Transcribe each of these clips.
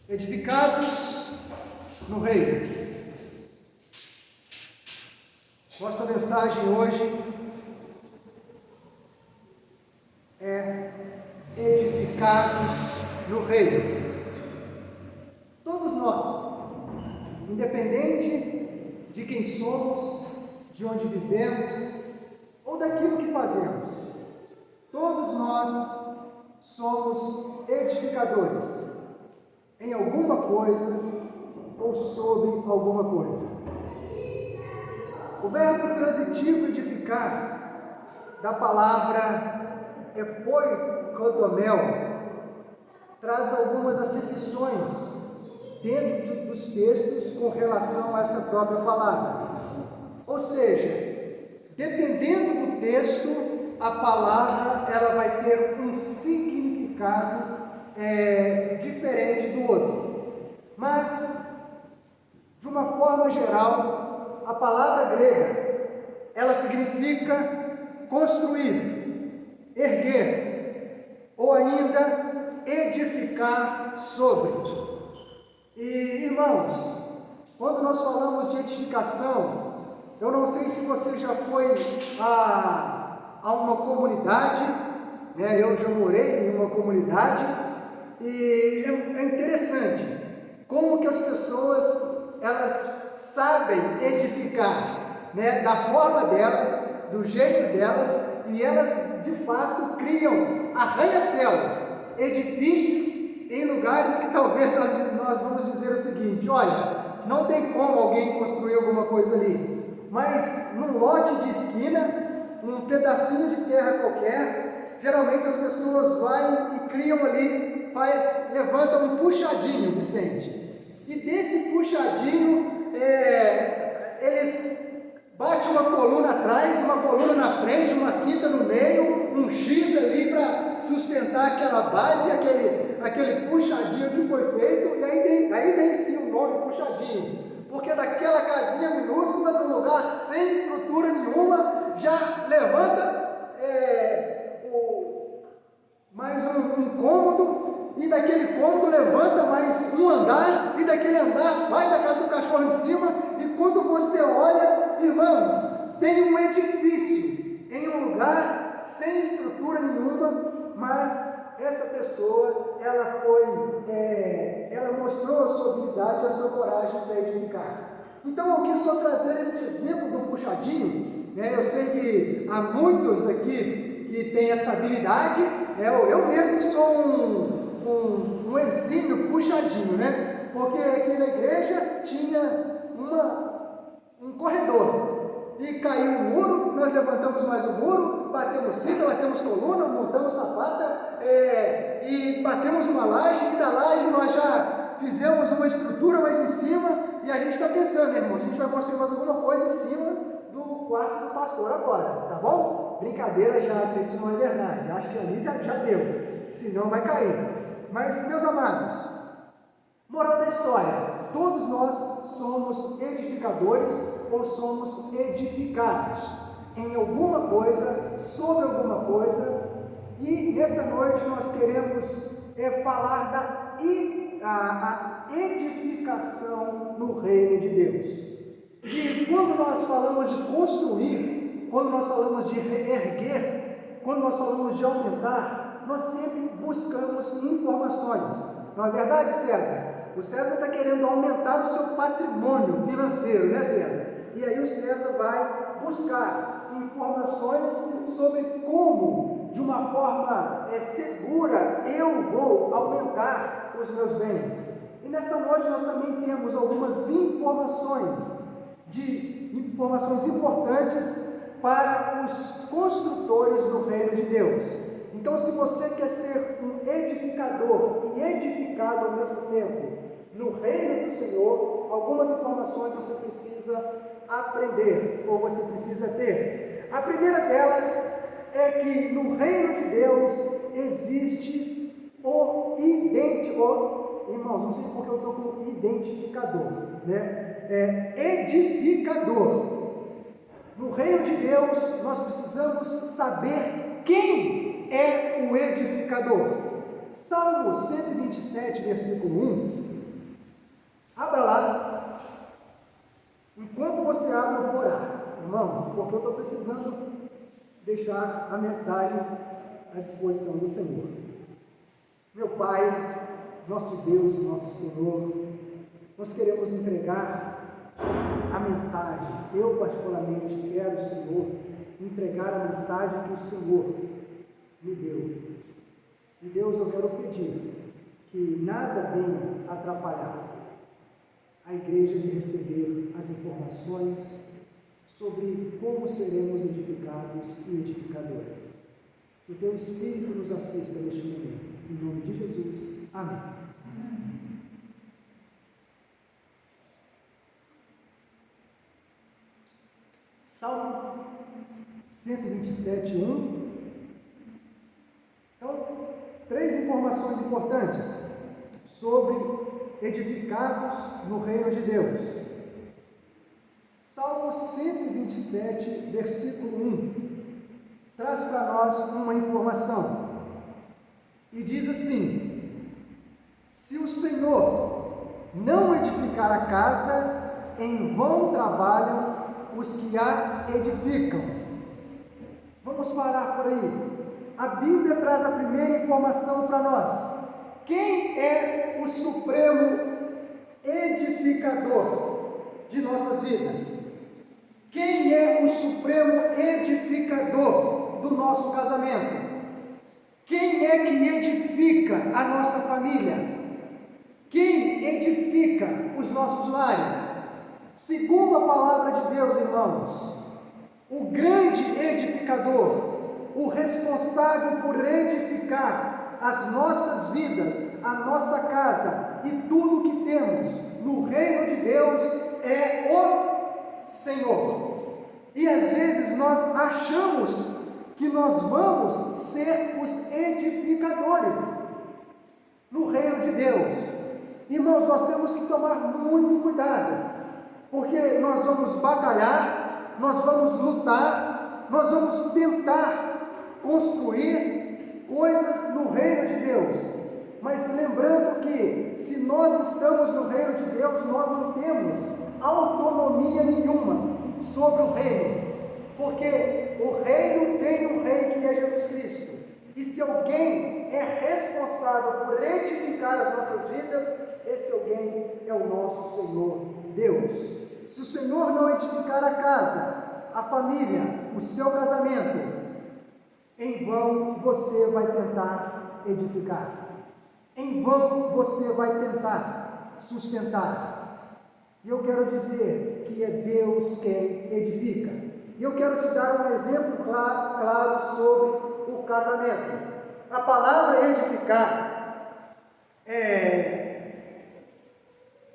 edificados no reino. Nossa mensagem hoje é edificados no reino. Todos nós, independente de quem somos, de onde vivemos ou daquilo que fazemos, todos nós somos edificadores em alguma coisa ou sobre alguma coisa. O verbo transitivo edificar da palavra epoikodomel traz algumas acepções dentro dos textos com relação a essa própria palavra. Ou seja, dependendo do texto, a palavra ela vai ter um significado diferente do outro. Mas, de uma forma geral, a palavra grega, ela significa construir, erguer, ou ainda edificar sobre. E, irmãos, quando nós falamos de edificação, eu não sei se você já foi a uma comunidade, né? Eu já morei em uma comunidade, e é interessante como que as pessoas elas sabem edificar, né? Da forma delas, do jeito delas, e elas de fato criam arranha-céus, edifícios em lugares que talvez nós vamos dizer o seguinte: olha, não tem como alguém construir alguma coisa ali, mas num lote de esquina, um pedacinho de terra qualquer, geralmente as pessoas vão e criam ali, levantam um puxadinho, Vicente, e desse puxadinho eles batem uma coluna atrás, uma coluna na frente, uma cinta no meio, um X ali para sustentar aquela base, aquele puxadinho que foi feito, e aí vem sim o nome puxadinho, porque daquela casinha minúscula, num lugar sem estrutura nenhuma, já levanta mais um cômodo, e daquele cômodo levanta mais um andar, e daquele andar faz a casa do cachorro em cima, e quando você olha, irmãos, tem um edifício em um lugar sem estrutura nenhuma, mas essa pessoa, ela mostrou a sua habilidade e a sua coragem para edificar. Então eu quis só trazer esse exemplo do puxadinho, né? Eu sei que há muitos aqui que têm essa habilidade, eu mesmo sou um exímio puxadinho, né? Porque aqui na igreja tinha um corredor, e caiu um muro, nós levantamos mais um muro, batemos cinta, batemos coluna, montamos sapata, e batemos uma laje, e da laje nós já fizemos uma estrutura mais em cima, e a gente está pensando, irmão, se a gente vai conseguir fazer alguma coisa em cima do quarto do pastor agora, tá bom? Brincadeira, já, isso não é verdade, acho que ali já deu, senão vai cair. Mas, meus amados, moral da história, todos nós somos edificadores ou somos edificados em alguma coisa, sobre alguma coisa, e nesta noite nós queremos falar da edificação no reino de Deus. E quando nós falamos de construir, quando nós falamos de erguer, quando nós falamos de aumentar, nós sempre buscamos informações. Não é verdade, César? O César está querendo aumentar o seu patrimônio financeiro, né, César? E aí o César vai buscar informações sobre como, de uma forma segura, eu vou aumentar os meus bens. E nesta noite nós também temos algumas informações importantes para os construtores do reino de Deus. Então, se você quer ser um edificador e edificado ao mesmo tempo no reino do Senhor, algumas informações você precisa aprender ou você precisa ter. A primeira delas é que no reino de Deus existe o irmãos, não sei porque eu estou com identificador, né? Edificador. No reino de Deus, nós precisamos saber quem é o edificador. Salmo 127, versículo 1, você abre, eu vou orar. Irmãos, porque eu estou precisando deixar a mensagem à disposição do Senhor. Meu Pai, nosso Deus e nosso Senhor, nós queremos entregar a mensagem. Eu particularmente quero, Senhor, entregar a mensagem que o Senhor me deu. E Deus, eu quero pedir que nada venha atrapalhar a igreja de receber as informações sobre como seremos edificados e edificadores. Que o Teu Espírito nos assista neste momento. Em nome de Jesus. Amém. Salmo 127, 1. Então, 3 informações importantes sobre edificados no reino de Deus. Salmo 127, versículo 1, traz para nós uma informação, e diz assim: se o Senhor não edificar a casa, em vão trabalham os que a edificam. Vamos parar por aí. A Bíblia traz a primeira informação para nós. Quem é o supremo edificador de nossas vidas? Quem é o supremo edificador do nosso casamento? Quem é que edifica a nossa família? Quem edifica os nossos lares? Segundo a palavra de Deus, irmãos, o grande edificador, o responsável por edificar as nossas vidas, a nossa casa e tudo que temos no reino de Deus é o Senhor. E às vezes nós achamos que nós vamos ser os edificadores no reino de Deus. Irmãos, nós temos que tomar muito cuidado, porque nós vamos batalhar, nós vamos lutar, nós vamos tentar construir coisas no reino de Deus, mas lembrando que se nós estamos no reino de Deus, nós não temos autonomia nenhuma sobre o reino, porque o reino tem um rei que é Jesus Cristo, e se alguém é responsável por edificar as nossas vidas, esse alguém é o nosso Senhor Deus. Se o Senhor não edificar a casa, a família, o seu casamento, em vão você vai tentar edificar, em vão você vai tentar sustentar. E eu quero dizer que é Deus quem edifica. E eu quero te dar um exemplo claro sobre o casamento. A palavra edificar,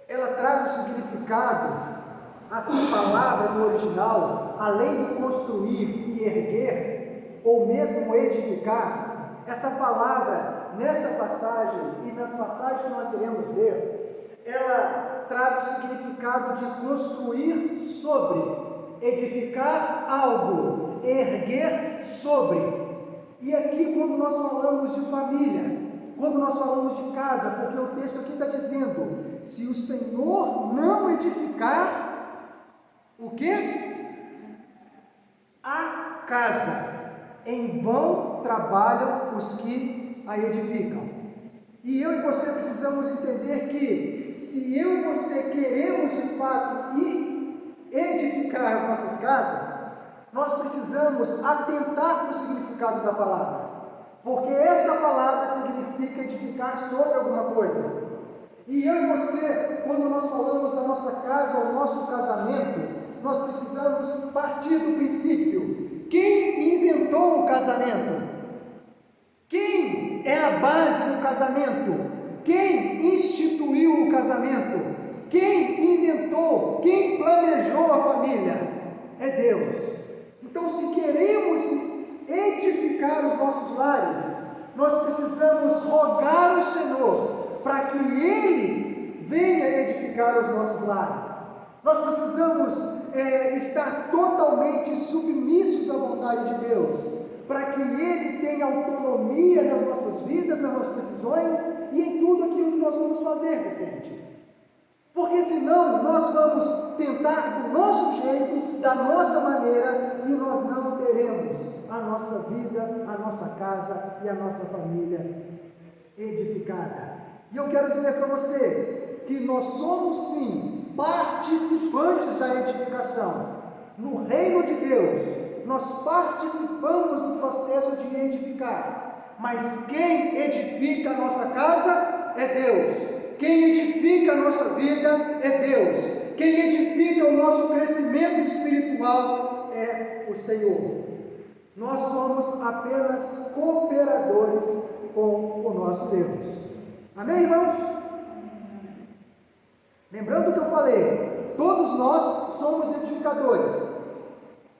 ela traz o significado, a palavra no original, além de construir e erguer, ou mesmo edificar, essa palavra, nessa passagem e nas passagens que nós iremos ver, ela traz o significado de construir sobre, edificar algo, erguer sobre. E aqui, quando nós falamos de família, quando nós falamos de casa, porque o texto aqui está dizendo, se o Senhor não edificar, o quê? A casa, em vão trabalham os que a edificam. E eu e você precisamos entender que, se eu e você queremos de fato edificar as nossas casas, nós precisamos atentar para o significado da palavra, porque esta palavra significa edificar sobre alguma coisa. E eu e você, quando nós falamos da nossa casa ou nosso casamento, nós precisamos partir do princípio: quem inventou o casamento? Quem é a base do casamento? Quem instituiu o casamento? Quem inventou? Quem planejou a família? É Deus. Então, se queremos edificar os nossos lares, nós precisamos rogar ao Senhor para que Ele venha edificar os nossos lares. Nós precisamos estar totalmente submissos à vontade de Deus, para que Ele tenha autonomia nas nossas vidas, nas nossas decisões e em tudo aquilo que nós vamos fazer, Vicente. Porque senão nós vamos tentar do nosso jeito, da nossa maneira, e nós não teremos a nossa vida, a nossa casa e a nossa família edificada. E eu quero dizer para você que nós somos sim participantes da edificação. No reino de Deus, nós participamos do processo de edificar, mas quem edifica a nossa casa é Deus. Quem edifica a nossa vida é Deus. Quem edifica o nosso crescimento espiritual é o Senhor. Nós somos apenas cooperadores com o nosso Deus. Amém, irmãos? Lembrando o que eu falei, todos nós somos edificadores.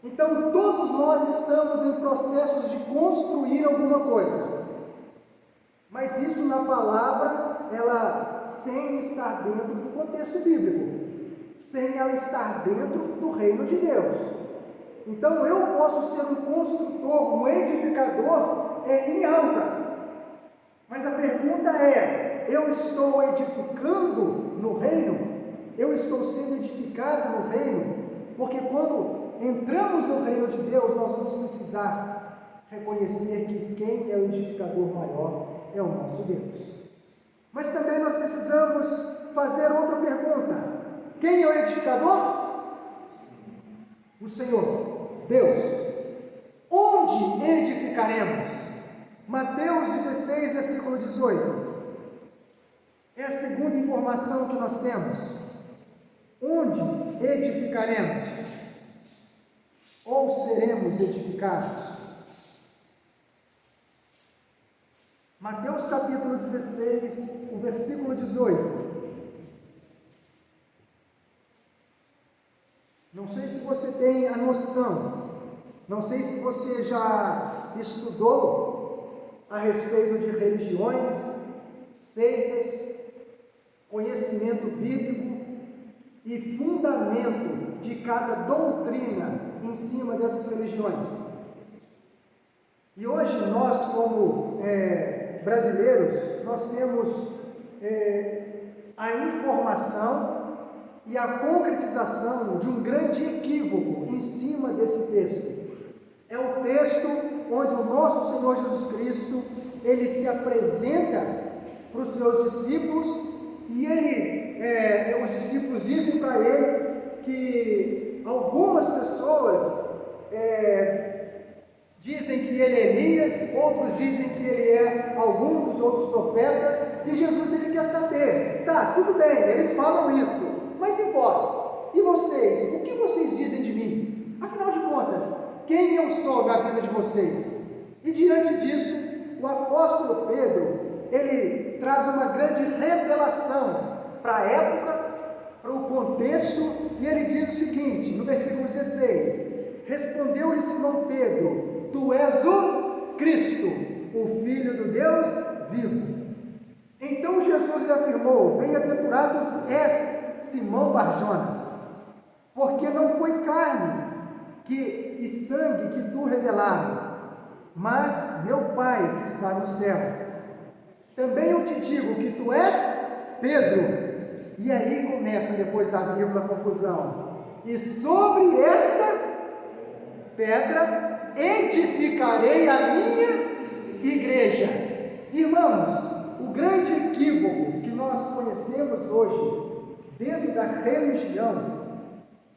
Então, todos nós estamos em processos de construir alguma coisa. Mas isso na palavra, ela sem estar dentro do contexto bíblico, sem ela estar dentro do reino de Deus. Então eu posso ser um construtor, um edificador em alta. Mas a pergunta é, eu estou edificando no reino? Eu estou sendo edificado no reino? Porque quando entramos no reino de Deus, nós vamos precisar reconhecer que quem é o edificador maior é o nosso Deus. Mas também nós precisamos fazer outra pergunta: quem é o edificador? O Senhor, Deus. Onde edificaremos? Mateus 16, versículo 18. É a segunda informação que nós temos. Onde edificaremos? Ou seremos edificados? Mateus capítulo 16, o versículo 18. Não sei se você tem a noção, não sei se você já estudou a respeito de religiões, seitas, conhecimento bíblico e fundamento de cada doutrina em cima dessas religiões. E hoje nós, como brasileiros, nós temos a informação e a concretização de um grande equívoco em cima desse texto. É o texto onde o nosso Senhor Jesus Cristo, ele se apresenta para os seus discípulos e os discípulos dizem para ele que algumas pessoas dizem que ele é Elias, outros dizem que ele é algum dos outros profetas, e Jesus ele quer saber, tá, tudo bem, eles falam isso, mas e vós? E vocês? O que vocês dizem de mim? Afinal de contas, quem eu sou na vida de vocês? E diante disso, o apóstolo Pedro, ele traz uma grande revelação para a época, para o contexto, e ele diz o seguinte, no versículo 16, respondeu-lhe Simão Pedro, tu és o Cristo, o Filho do Deus vivo. Então Jesus lhe afirmou, bem-aventurado és Simão Barjonas, porque não foi carne e sangue que tu revelaram, mas meu Pai que está no céu. Também eu te digo que tu és Pedro. E aí começa, depois da vírgula, a confusão. E sobre esta pedra edificarei a minha igreja. Irmãos, o grande equívoco que nós conhecemos hoje dentro da religião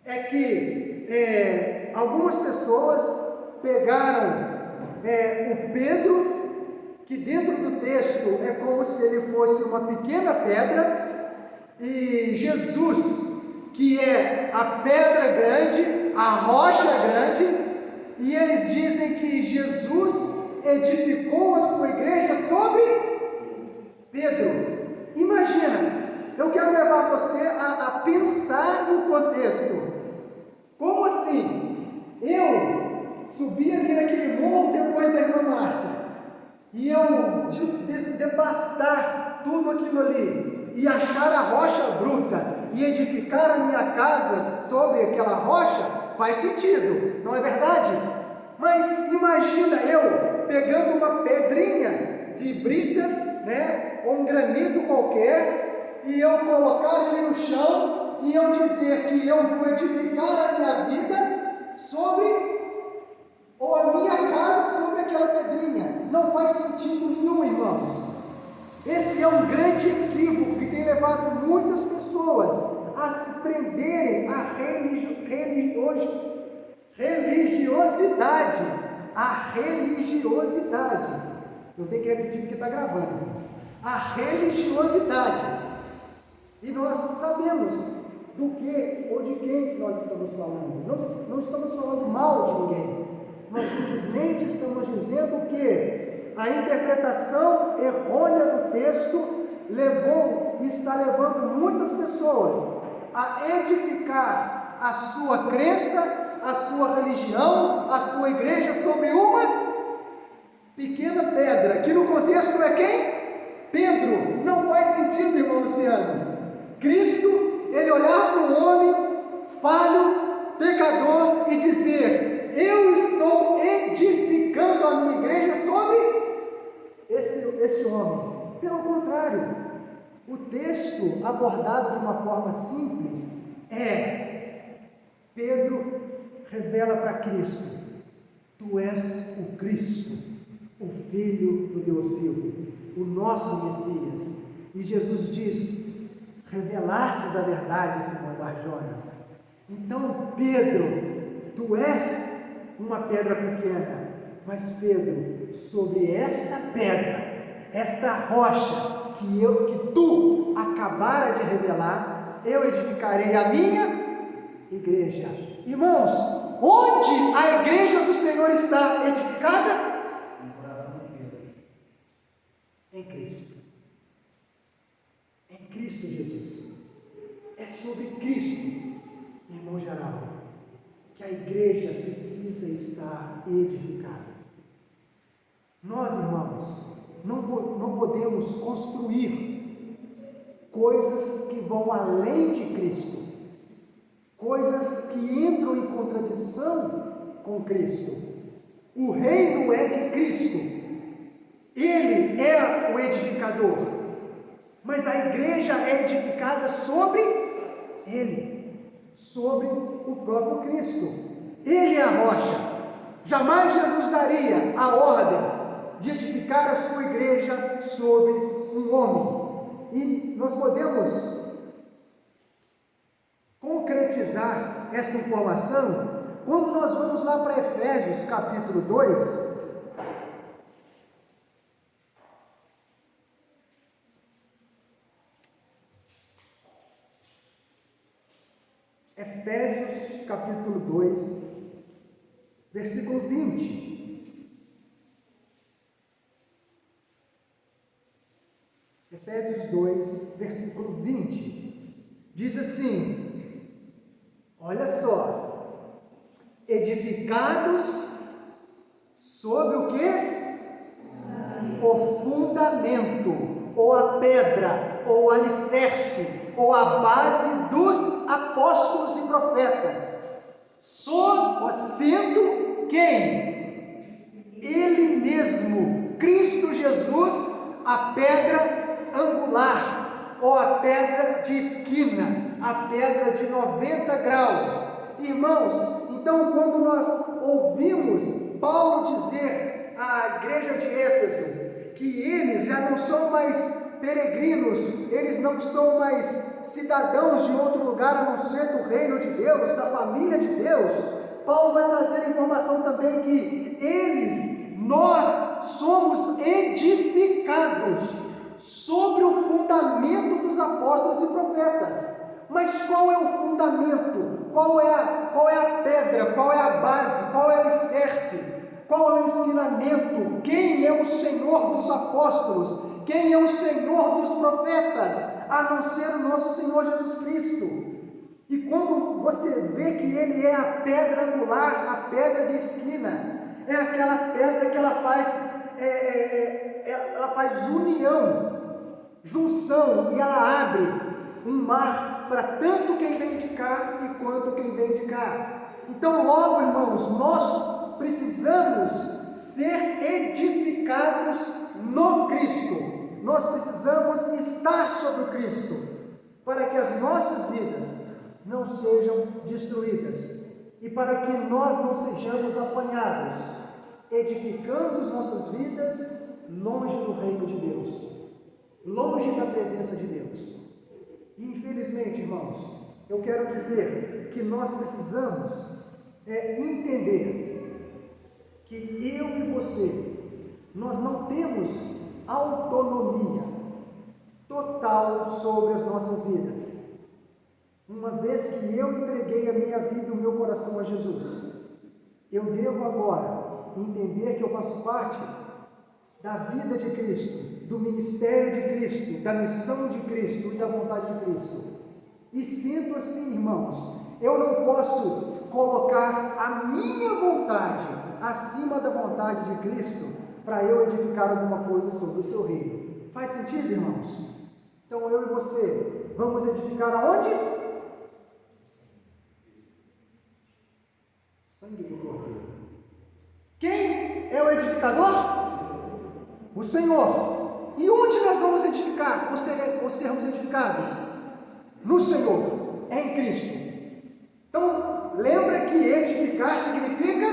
é que algumas pessoas pegaram o Pedro, que dentro do texto é como se ele fosse uma pequena pedra, e Jesus, que é a pedra grande, a rocha grande, e eles dizem que Jesus edificou a sua igreja sobre Pedro. Imagina, eu quero levar você a pensar no contexto. Como assim? Eu subi ali naquele morro depois da irmã Márcia, e eu devastar tudo aquilo ali, e achar a rocha bruta, e edificar a minha casa sobre aquela rocha, faz sentido, não é verdade? Mas imagina eu pegando uma pedrinha de brita, ou um granito qualquer, e eu colocar ele no chão, e eu dizer que eu vou edificar a minha vida sobre, ou a minha casa sobre aquela pedrinha. Não faz sentido nenhum, irmãos. Esse é um grande equívoco que tem levado muitas pessoas a se prenderem à religiosidade. A religiosidade. Eu tenho que repetir porque está gravando, irmãos. A religiosidade. E nós sabemos do que ou de quem nós estamos falando. Não estamos falando mal de ninguém. Nós simplesmente estamos dizendo que a interpretação errônea do texto está levando muitas pessoas a edificar a sua crença, a sua religião, a sua igreja sobre uma pequena pedra, que no contexto é quem? Pedro. Não faz sentido, irmão Luciano. Cristo, ele olhar para um homem falho, pecador e dizer: eu estou edificando a minha igreja sobre esse homem. Pelo contrário, o texto abordado de uma forma simples é: Pedro revela para Cristo: tu és o Cristo, o Filho do Deus vivo, o nosso Messias. E Jesus diz: revelastes a verdade, Simão Barjonas. Então, Pedro, tu és uma pedra pequena, mas Pedro, sobre esta pedra, esta rocha que tu acabara de revelar, eu edificarei a minha igreja. Irmãos, onde a igreja do Senhor está edificada? No coração de Pedro. Em Cristo. Em Cristo Jesus. É sobre Cristo, irmão geral, que a igreja precisa estar edificada. Nós, irmãos, não podemos construir coisas que vão além de Cristo, coisas que entram em contradição com Cristo. O reino é de Cristo, Ele é o edificador, mas a igreja é edificada sobre Ele, sobre o próprio Cristo. Ele é a rocha. Jamais Jesus daria a ordem de edificar a sua igreja sobre um homem. E nós podemos concretizar esta informação quando nós vamos lá para Efésios capítulo 2. Efésios capítulo 2, versículo 20. Efésios 2, versículo 20. Diz assim: olha só, edificados sobre o que? O fundamento, ou a pedra, ou o alicerce, ou a base dos apóstolos e profetas, sendo quem? Ele mesmo, Cristo Jesus, a pedra angular, ou a pedra de esquina, a pedra de 90 graus. Irmãos, então quando nós ouvimos Paulo dizer à igreja de Éfeso que eles já não são mais peregrinos, eles não são mais cidadãos de outro lugar a não ser do reino de Deus, da família de Deus, Paulo vai trazer a informação também que nós somos edificados sobre o fundamento dos apóstolos e profetas. Mas qual é o fundamento? Qual é a pedra? Qual é a base? Qual é o alicerce? Qual é o ensinamento? Quem é o Senhor dos apóstolos? Quem é o Senhor dos profetas? A não ser o nosso Senhor Jesus Cristo. E quando você vê que Ele é a pedra angular, a pedra de esquina, é aquela pedra que ela faz junção, e ela abre um mar para tanto quem vem de cá e quanto quem vem de cá. Então, logo, irmãos, nós precisamos ser edificados no Cristo. Nós precisamos estar sobre o Cristo, para que as nossas vidas não sejam destruídas e para que nós não sejamos apanhados, edificando as nossas vidas longe do reino de Deus, longe da presença de Deus. E infelizmente, irmãos, eu quero dizer que nós precisamos entender que eu e você, nós não temos autonomia total sobre as nossas vidas. Uma vez que eu entreguei a minha vida e o meu coração a Jesus, eu devo agora entender que eu faço parte da vida de Cristo, do ministério de Cristo, da missão de Cristo e da vontade de Cristo. E sendo assim, irmãos, eu não posso colocar a minha vontade acima da vontade de Cristo para eu edificar alguma coisa sobre o seu reino. Faz sentido, irmãos? Então eu e você vamos edificar aonde? Sangue do Cordeiro. Quem é o edificador? O Senhor. E onde nós vamos edificar? Ou sermos edificados? No Senhor, em Cristo. Então, lembra que edificar significa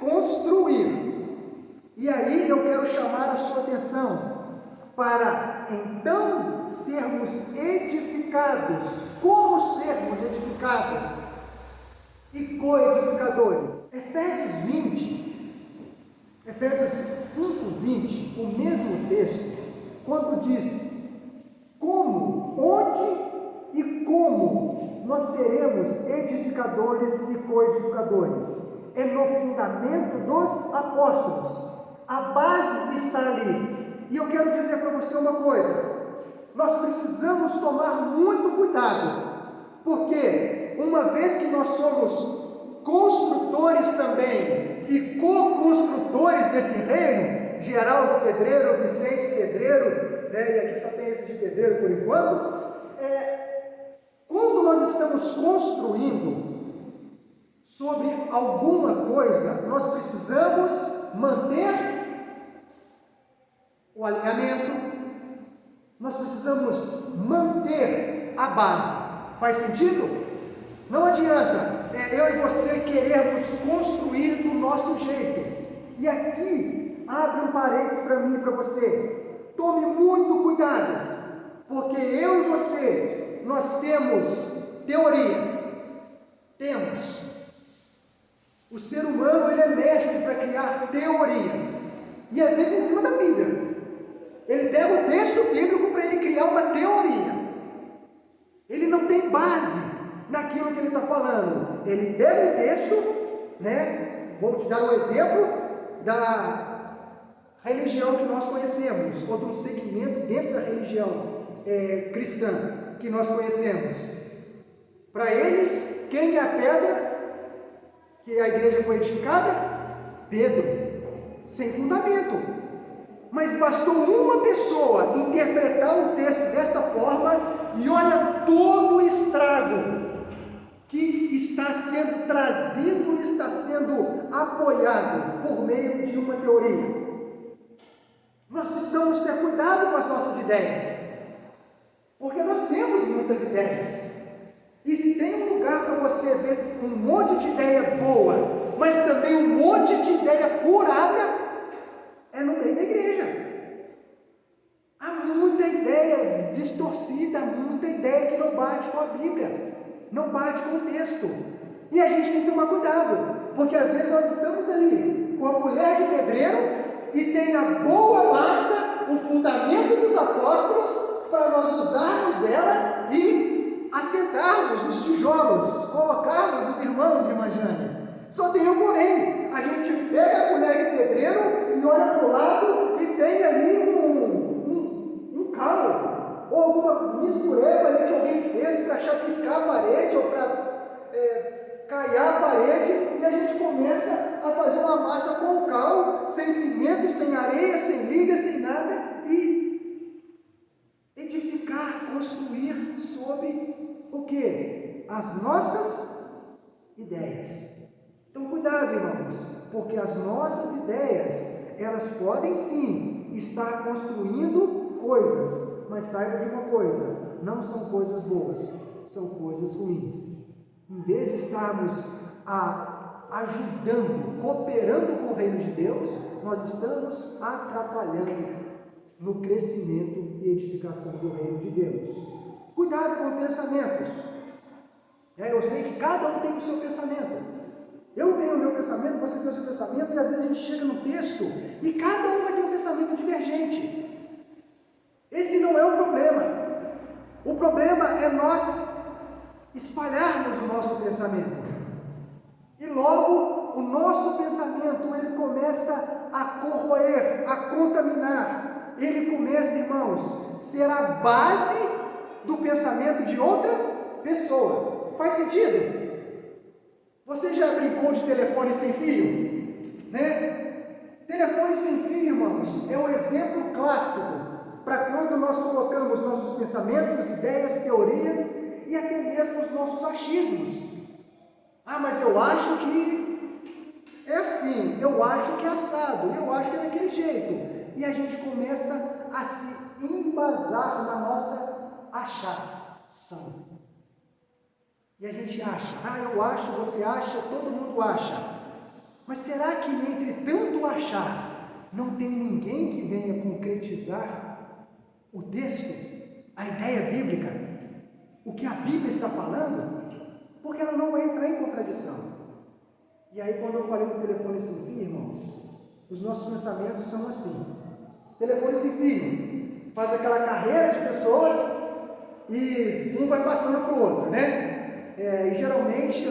construir. E aí eu quero chamar a sua atenção para então sermos edificados. Como sermos edificados e coedificadores? Efésios 5:20, o mesmo texto, quando diz como, onde e como nós seremos edificadores e coedificadores. É no fundamento dos apóstolos. A base está ali. E eu quero dizer para você uma coisa: nós precisamos tomar muito cuidado, porque uma vez que nós somos construtores também e co-construtores desse reino, Geraldo Pedreiro, Vicente Pedreiro, e aqui só tem esse de Pedreiro por enquanto, quando nós estamos construindo sobre alguma coisa, nós precisamos manter o alinhamento, nós precisamos manter a base. Faz sentido? Não adianta eu e você querermos construir do nosso jeito. E aqui, abre um parênteses para mim e para você. Tome muito cuidado, porque eu e você, nós temos teorias. Temos. O ser humano, ele é mestre para criar teorias. E às vezes em cima da Bíblia. Ele pega o texto bíblico para ele criar uma teoria. Ele não tem base naquilo que ele está falando. Ele pega o texto, vou te dar um exemplo da religião que nós conhecemos, ou de um segmento dentro da religião cristã que nós conhecemos. Para eles, quem é a pedra que a igreja foi edificada? Pedro, sem fundamento. Mas bastou uma pessoa interpretar o texto desta forma e olha todo o estrago que está sendo trazido e está sendo apoiado por meio de uma teoria. Nós precisamos ter cuidado com as nossas ideias, porque nós temos muitas ideias. E se tem um lugar para você ver um monte de ideia boa, mas também um monte de ideia furada, é no meio da igreja. Há muita ideia distorcida, muita ideia que não bate com a Bíblia, não bate com o texto. E a gente tem que tomar cuidado, porque às vezes nós estamos ali com a colher de pedreiro e tem a boa massa, o fundamento dos apóstolos, para nós usarmos ela e assentarmos os tijolos, colocarmos os irmãos e irmã Jane. Só tem um porém: a gente pega a colher de pedreiro e olha para o lado e tem ali um calo, ou alguma mistureba ali que alguém fez para chapiscar a parede ou para caiar a parede, e a gente começa a fazer uma massa com cal, sem cimento, sem areia, sem liga, sem nada, e edificar, construir sobre o quê? As nossas ideias. Então cuidado, irmãos, porque as nossas ideias, elas podem sim estar construindo coisas, mas saiba de uma coisa: não são coisas boas, são coisas ruins. Em vez de estarmos ajudando, cooperando com o reino de Deus, nós estamos atrapalhando no crescimento e edificação do reino de Deus. Cuidado com pensamentos. Eu sei que cada um tem o seu pensamento. Eu tenho o meu pensamento, você tem o seu pensamento, e às vezes a gente chega no texto e cada um vai ter um pensamento divergente. Esse não é o problema. O problema é nós espalharmos o nosso pensamento. E logo o nosso pensamento ele começa a corroer, a contaminar. Ele começa, irmãos, a ser a base do pensamento de outra pessoa. Faz sentido? Você já brincou de telefone sem fio? Né? Telefone sem fio, irmãos, é um exemplo clássico para quando nós colocamos nossos pensamentos, ideias, teorias e até mesmo os nossos achismos. Mas eu acho que é assim, eu acho que é assado, eu acho que é daquele jeito. E a gente começa a se embasar na nossa achação. E a gente acha, eu acho, você acha, todo mundo acha. Mas será que entre tanto achar, não tem ninguém que venha concretizar o texto, a ideia bíblica, o que a Bíblia está falando? Porque ela não vai entrar em contradição. E aí, quando eu falei do telefone sem fio, irmãos, os nossos pensamentos são assim. Telefone sem fio, faz aquela carreira de pessoas e um vai passando para o outro, né? E geralmente,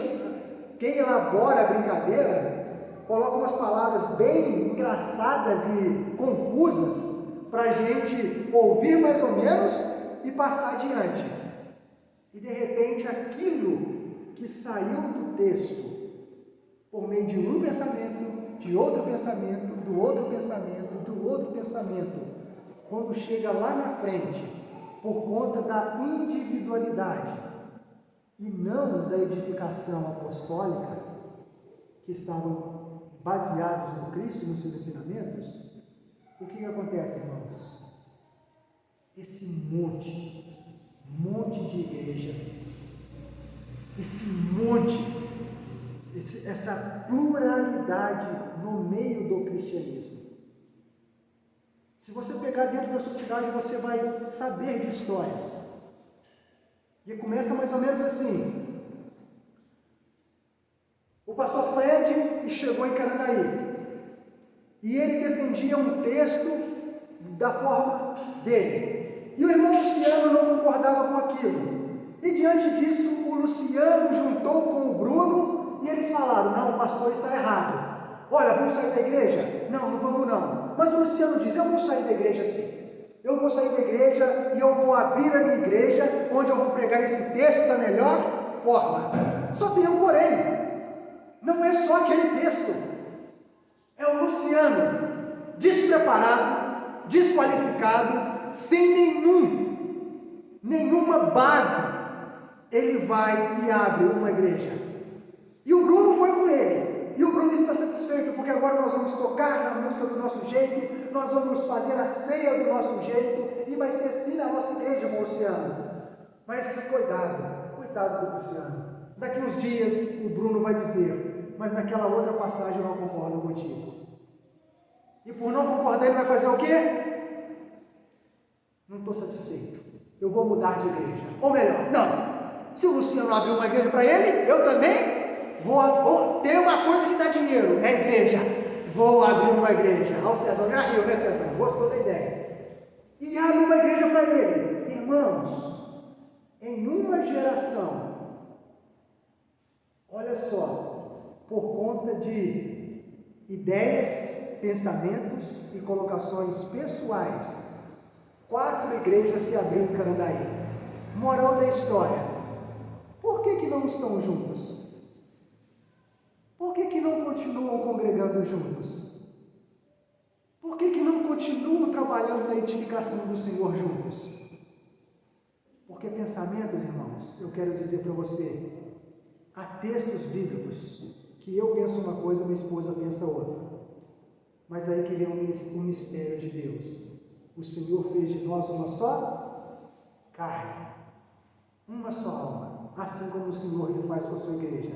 quem elabora a brincadeira, coloca umas palavras bem engraçadas e confusas para a gente ouvir mais ou menos e passar adiante. E de repente, aquilo que saiu do texto, por meio de um pensamento, de outro pensamento, do outro pensamento, do outro pensamento, quando chega lá na frente, por conta da individualidade, e não da edificação apostólica, que estavam baseados no Cristo e nos seus ensinamentos, o que acontece, irmãos? Esse monte de igreja, essa pluralidade no meio do cristianismo. Se você pegar dentro da sua cidade, você vai saber de histórias. E começa mais ou menos assim. O pastor Fred chegou em Carandaí. E ele defendia um texto da forma dele. E o irmão Luciano não concordava com aquilo. E diante disso, o Luciano juntou com o Bruno e eles falaram: não, o pastor está errado. Olha, vamos sair da igreja? Não, não vamos não. Mas o Luciano diz: eu vou sair da igreja sim. Eu vou sair da igreja e eu vou abrir a minha igreja, onde eu vou pregar esse texto da melhor forma. Só tem um porém. Não é só aquele texto. É o Luciano, despreparado, desqualificado, sem nenhuma base. Ele vai e abre uma igreja. E o Bruno foi com ele. E o Bruno está satisfeito, porque agora nós vamos tocar na música do nosso jeito, nós vamos fazer a ceia do nosso jeito, e vai ser assim na nossa igreja, irmão Luciano. Mas cuidado do Luciano. Daqui uns dias o Bruno vai dizer: mas naquela outra passagem eu não concordo contigo. E por não concordar, ele vai fazer o quê? Não estou satisfeito, eu vou mudar de igreja. Ou melhor, não. Se o Luciano abriu uma igreja para ele, eu também vou ter uma coisa que dá dinheiro, é a igreja. Vou abrir uma igreja. O César já riu, né, César? Gostou da ideia. E abre uma igreja para ele. Irmãos, em uma geração, olha só, por conta de ideias, pensamentos e colocações pessoais, 4 igrejas se abriram em Carandaí. Moral da história: por que não estão juntos? Por que não continuam congregando juntos? Por que não continuam trabalhando na edificação do Senhor juntos? Porque pensamentos, irmãos, eu quero dizer para você, há textos bíblicos que eu penso uma coisa, minha esposa pensa outra. Mas aí que vem o mistério de Deus. O Senhor fez de nós uma só carne, uma só alma. assim como o Senhor ele faz com a sua igreja.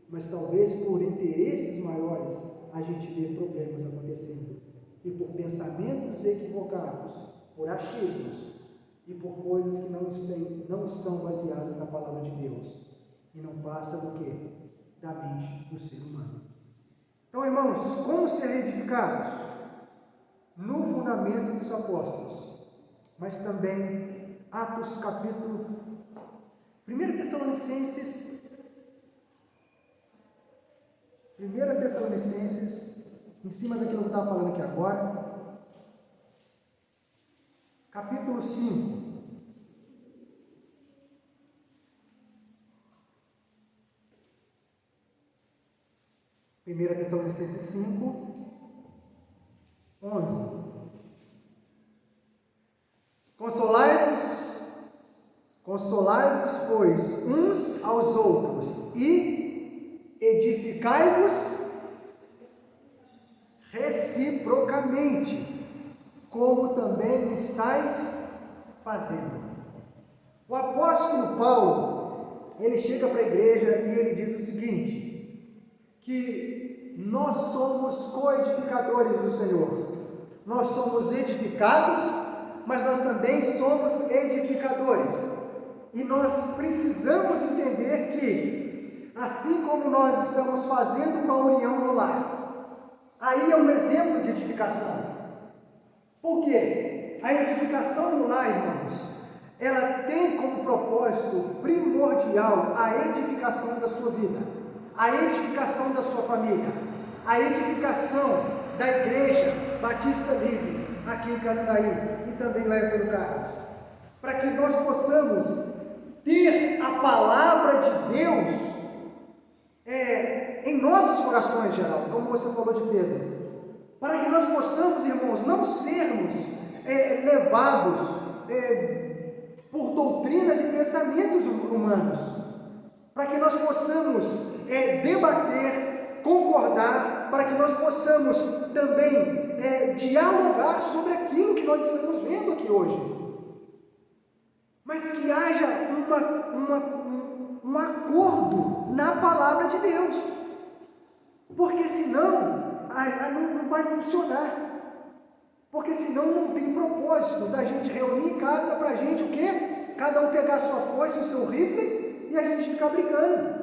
Mas talvez por interesses maiores a gente vê problemas acontecendo. E por pensamentos equivocados, por achismos e por coisas que não estão baseadas na palavra de Deus. E não passa do quê? Da mente do ser humano. Então, irmãos, como ser edificados? No fundamento dos apóstolos, mas também Atos capítulo 1 Tessalonicenses, em cima daquilo que eu estava falando aqui agora, capítulo 5. Primeira Tessalonicenses 5, 11. Consolai-vos, pois, uns aos outros, e edificai-vos reciprocamente, como também estáis fazendo. O apóstolo Paulo, ele chega para a igreja e ele diz o seguinte, que nós somos coedificadores do Senhor. Nós somos edificados, mas nós também somos edificadores. E nós precisamos entender que, assim como nós estamos fazendo com a união no lar, aí é um exemplo de edificação. Por quê? A edificação no lar, irmãos, ela tem como propósito primordial a edificação da sua vida, a edificação da sua família, a edificação da Igreja Batista Livre, aqui em Canandaí, e também lá em Antônio Carlos, para que nós possamos ter a palavra de Deus em nossos corações, Geraldo, como você falou de Pedro, para que nós possamos, irmãos, não sermos levados por doutrinas e pensamentos humanos, para que nós possamos debater, concordar, para que nós possamos também dialogar sobre aquilo que nós estamos vendo aqui hoje, mas que haja um acordo na palavra de Deus, porque senão não vai funcionar, porque senão não tem propósito da gente reunir em casa para a gente o quê? Cada um pegar a sua foice, o seu rifle e a gente ficar brigando.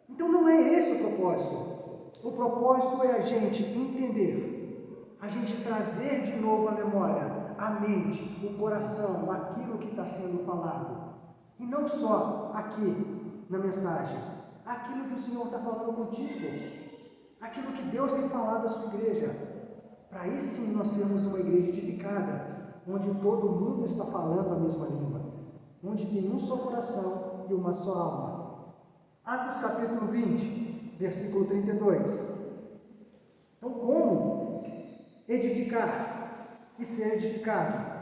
Então não é esse o propósito. O propósito é a gente entender, a gente trazer de novo à memória, a mente, o coração, aquilo que está sendo falado. E não só aqui na mensagem, aquilo que o Senhor está falando contigo, aquilo que Deus tem falado à sua igreja. Para aí sim nós sermos uma igreja edificada, onde todo mundo está falando a mesma língua, onde tem um só coração e uma só alma. Atos capítulo 20, versículo 32. Então, como edificar e ser edificado?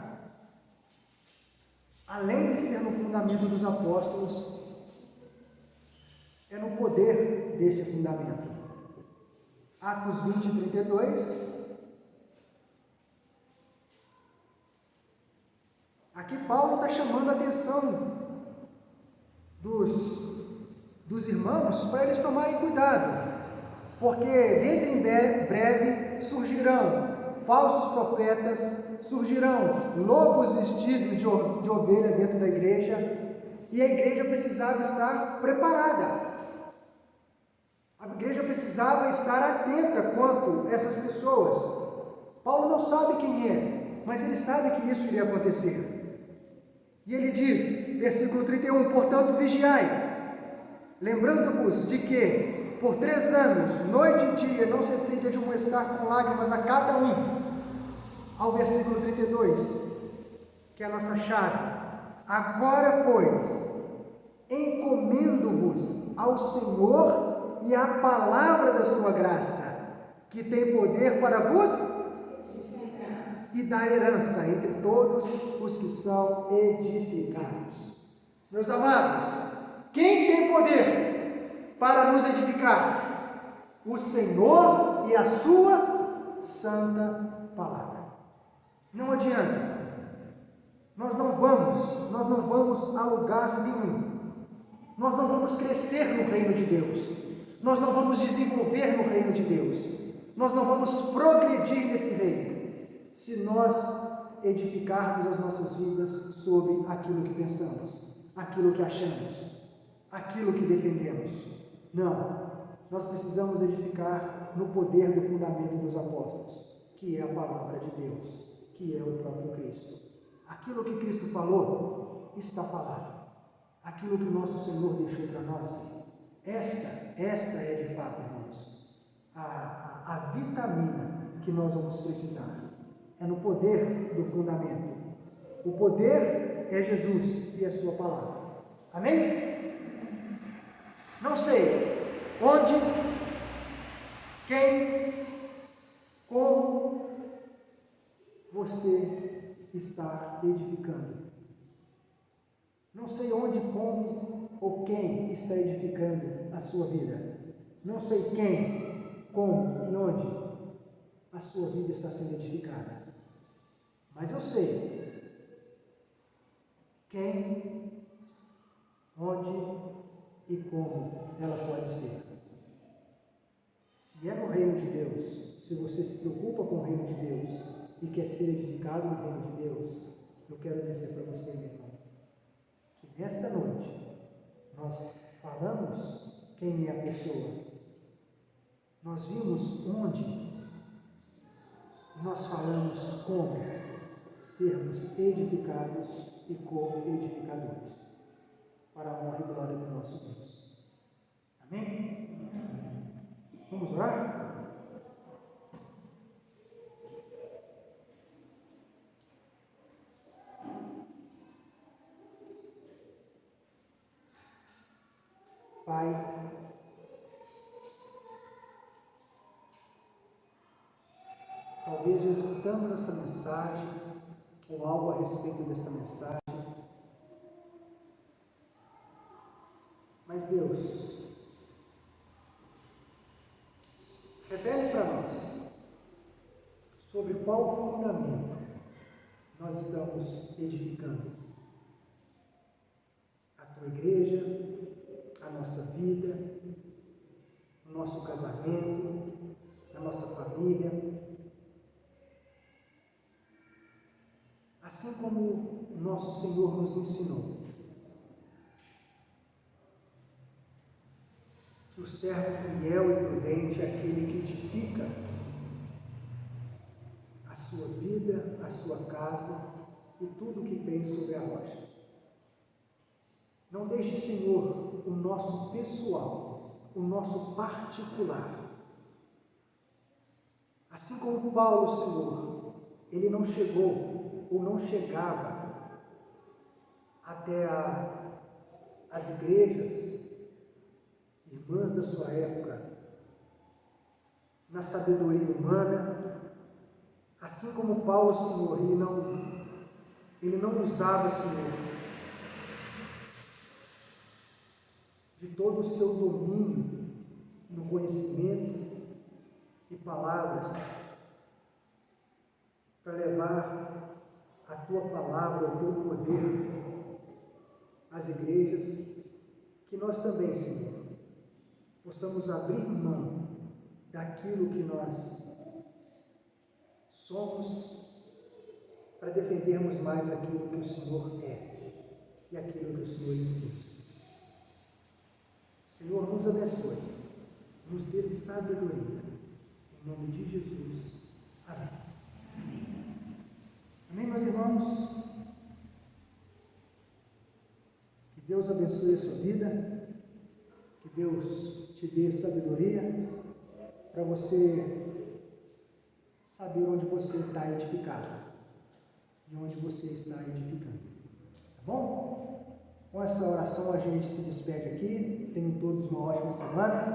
Além de ser no fundamento dos apóstolos, é no poder deste fundamento. Atos 20, 32. Aqui Paulo está chamando a atenção dos irmãos para eles tomarem cuidado, porque dentro em breve surgirão falsos profetas, surgirão lobos vestidos de ovelha dentro da igreja, e a igreja precisava estar preparada. A igreja precisava estar atenta quanto a essas pessoas. Paulo não sabe quem é, mas ele sabe que isso iria acontecer. E ele diz, versículo 31, portanto vigiai, lembrando-vos de que, por 3 anos, noite e dia, não cessei de admoestar com lágrimas a cada um. Ao versículo 32, que é a nossa chave. Agora, pois, encomendo-vos ao Senhor e à palavra da sua graça, que tem poder para vos e dar herança entre todos os que são edificados. Meus amados, quem tem poder para nos edificar? O Senhor e a sua santa palavra. Não adianta, nós não vamos a lugar nenhum, nós não vamos crescer no reino de Deus, nós não vamos desenvolver no reino de Deus, nós não vamos progredir nesse reino, se nós edificarmos as nossas vidas sobre aquilo que pensamos, aquilo que achamos, aquilo que defendemos. Não, nós precisamos edificar no poder do fundamento dos apóstolos, que é a palavra de Deus, que é o próprio Cristo. Aquilo que Cristo falou, está falado. Aquilo que o nosso Senhor deixou para nós, esta é de fato, irmãos, a vitamina que nós vamos precisar. É no poder do fundamento. O poder é Jesus e a sua palavra. Amém? Não sei onde, quem, como você está edificando. Não sei onde, como ou quem está edificando a sua vida. Não sei quem, como e onde a sua vida está sendo edificada. Mas eu sei quem, onde e como ela pode ser. Se é no reino de Deus, se você se preocupa com o reino de Deus e quer ser edificado no reino de Deus, eu quero dizer para você, meu irmão, que nesta noite nós falamos quem é a pessoa, nós vimos onde, nós falamos como sermos edificados e co-edificadores para a honra e glória do nosso Deus. Amém? Vamos orar? Pai, talvez já escutamos essa mensagem ou algo a respeito dessa mensagem, mas Deus, revele para nós sobre qual fundamento nós estamos edificando a tua igreja, a nossa vida, o nosso casamento, a nossa família. Assim como o nosso Senhor nos ensinou, que o servo fiel e prudente é aquele que edifica a sua vida, a sua casa e tudo o que tem sobre a rocha. Não deixe, Senhor, o nosso pessoal, o nosso particular. Assim como Paulo, Senhor, ele não chegou ou não chegava até as igrejas, irmãs da sua época, na sabedoria humana, assim como Paulo, Senhor, ele não usava, Senhor, de todo o seu domínio no conhecimento e palavras para levar a tua palavra, o teu poder às igrejas, que nós também, Senhor, possamos abrir mão daquilo que nós somos para defendermos mais aquilo que o Senhor é e aquilo que o Senhor ensina. Senhor, nos abençoe, nos dê sabedoria, em nome de Jesus. Amém. Amém, meus irmãos? Que Deus abençoe a sua vida, que Deus te dê sabedoria para você saber onde você está edificado e onde você está edificando. Tá bom? Com essa oração a gente se despede aqui. Tenham todos uma ótima semana.